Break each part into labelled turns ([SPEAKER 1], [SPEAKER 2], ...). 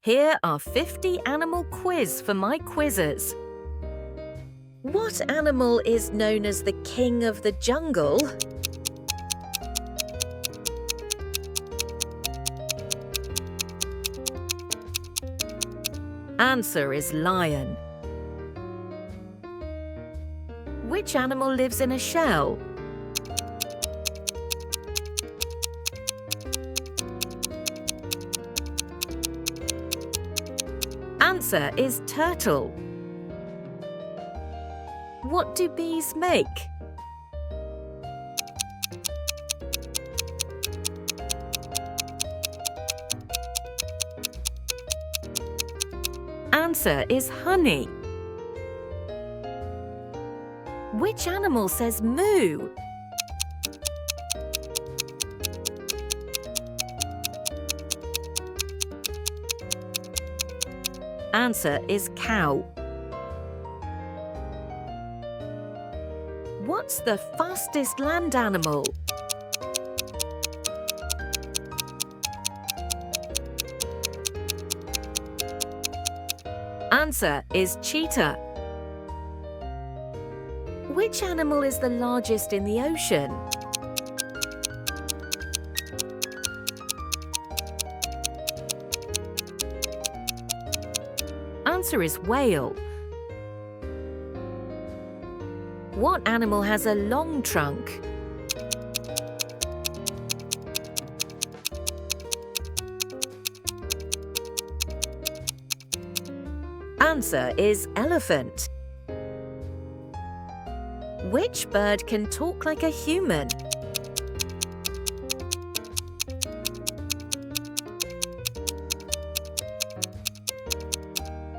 [SPEAKER 1] Here are 50 animal quiz for my quizzers. What animal is known as the king of the jungle? Answer is lion. Which animal lives in a shell? Answer is turtle. What do bees make? Answer is honey. Which animal says moo? Answer is cow. What's the fastest land animal? Answer is cheetah. Which animal is the largest in the ocean? Answer is whale. What animal has a long trunk? Answer is elephant. Which bird can talk like a human?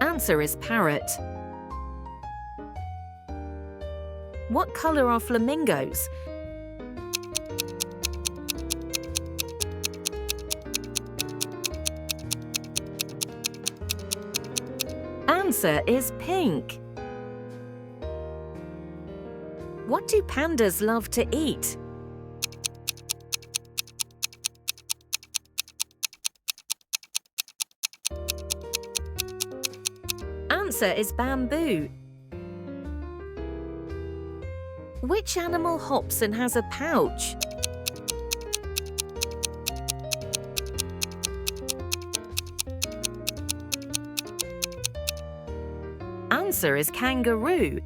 [SPEAKER 1] Answer is parrot. What color are flamingos? Answer is pink. What do pandas love to eat? Answer is bamboo. Which animal hops and has a pouch? Answer is kangaroo.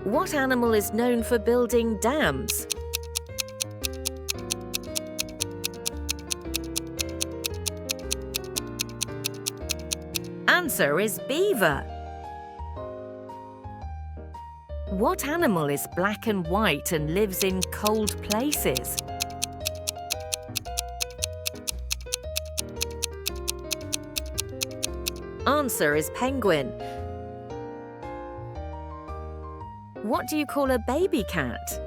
[SPEAKER 1] What animal is known for building dams? Answer is beaver. What animal is black and white and lives in cold places? Answer is penguin. What do you call a baby cat?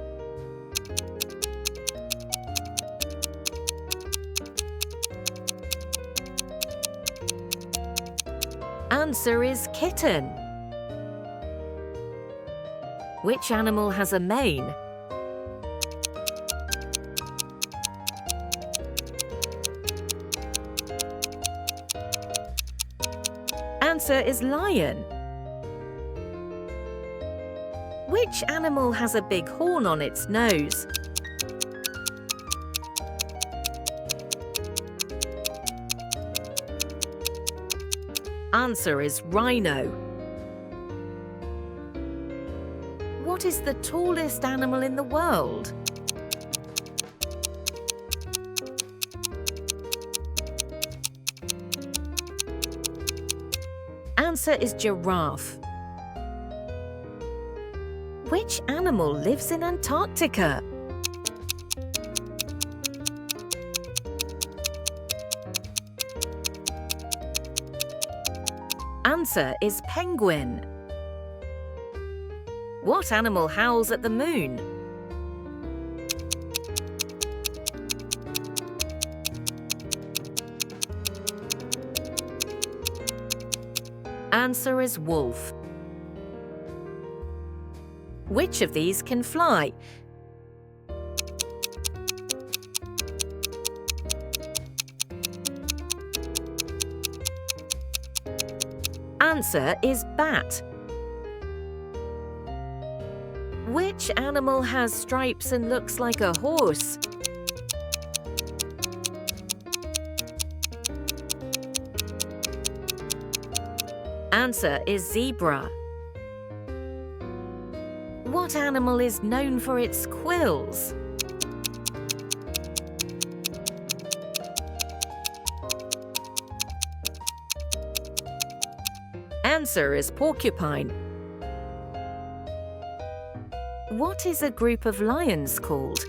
[SPEAKER 1] Answer is kitten. Which animal has a mane? Answer is lion. Which animal has a big horn on its nose? Answer is rhino. What is the tallest animal in the world? Answer is giraffe. Which animal lives in Antarctica? Answer is penguin. What animal howls at the moon? Answer is wolf. Which of these can fly? Answer is bat. Which animal has stripes and looks like a horse? Answer is zebra. What animal is known for its quills? Answer is porcupine. What is a group of lions called?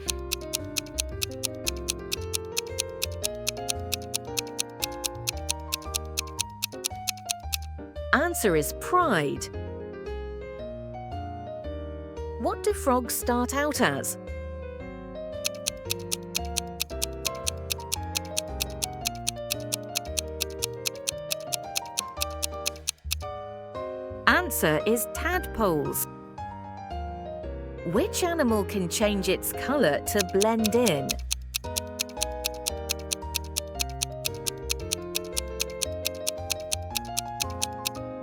[SPEAKER 1] Answer is pride. What do frogs start out as? Answer is tadpoles. Which animal can change its colour to blend in?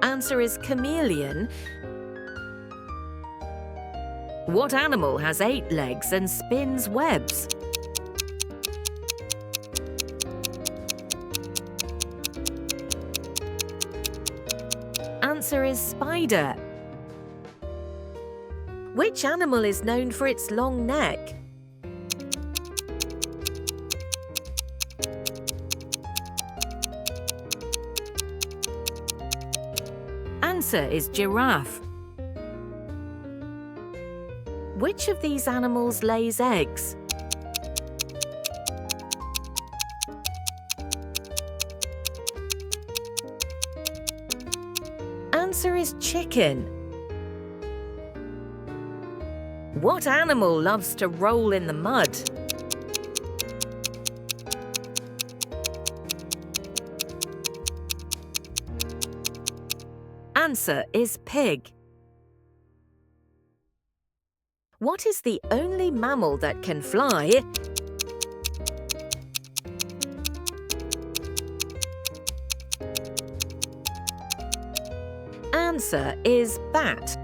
[SPEAKER 1] Answer is chameleon. What animal has 8 legs and spins webs? Answer is spider. Which animal is known for its long neck? Answer is giraffe. Which of these animals lays eggs? Answer is chicken. What animal loves to roll in the mud? Answer is pig. What is the only mammal that can fly? Answer is bat.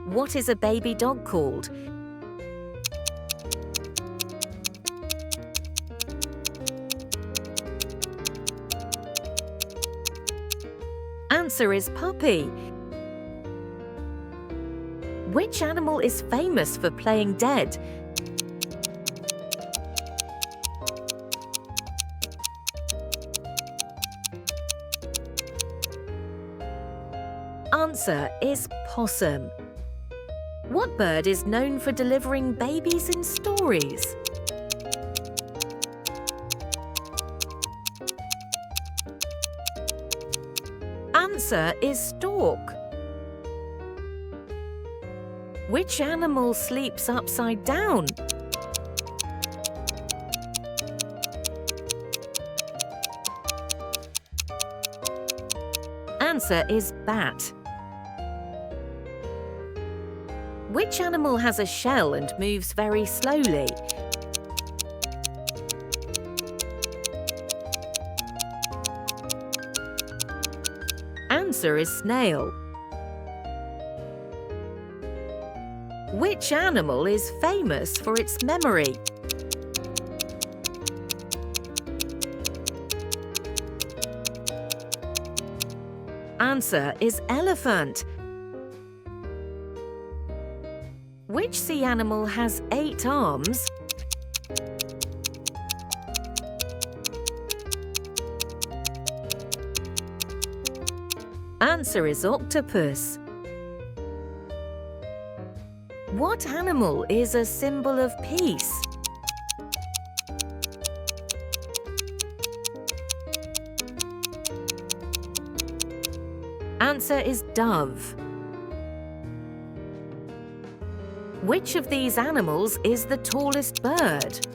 [SPEAKER 1] What is a baby dog called? Answer is puppy. Which animal is famous for playing dead? Answer is possum. What bird is known for delivering babies in stories? Answer is stork. Which animal sleeps upside down? Answer is bat. Which animal has a shell and moves very slowly? Answer is snail. Which animal is famous for its memory? Answer is elephant. Which sea animal has 8 arms? Answer is octopus. What animal is a symbol of peace? Answer is dove. Which of these animals is the tallest bird?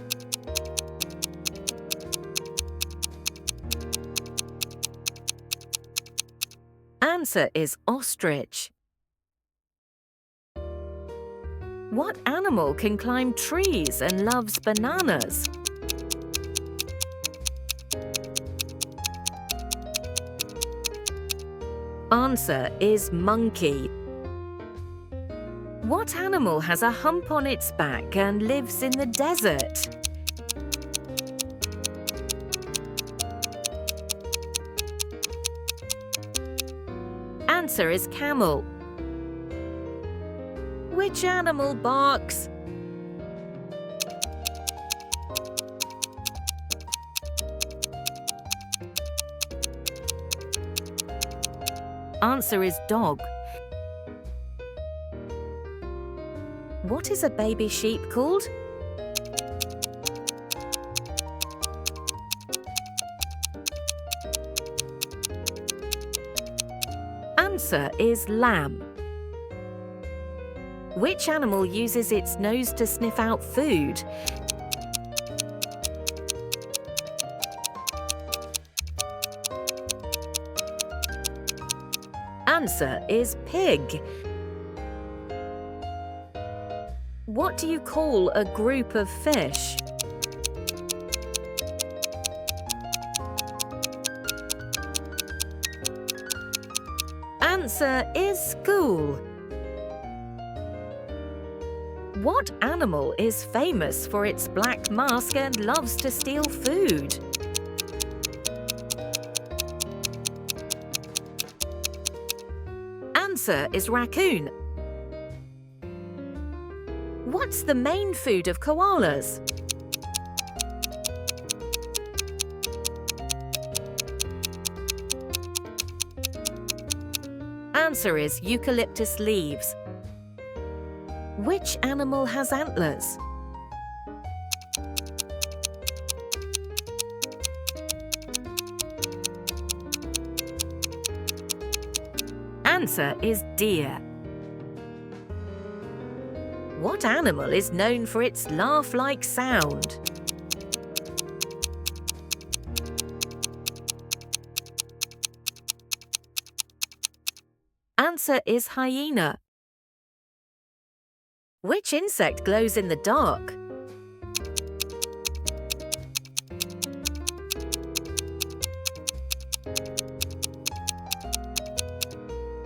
[SPEAKER 1] Answer is ostrich. What animal can climb trees and loves bananas? Answer is monkey. What animal has a hump on its back and lives in the desert? Answer is camel. Which animal barks? Answer is dog. What is a baby sheep called? Answer is lamb. Which animal uses its nose to sniff out food? Answer is pig. What do you call a group of fish? Answer is school. What animal is famous for its black mask and loves to steal food? Answer is raccoon. What's the main food of koalas? Answer is eucalyptus leaves. Which animal has antlers? Answer is deer. What animal is known for its laugh-like sound? Answer is hyena. Which insect glows in the dark?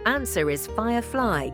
[SPEAKER 1] Answer is firefly.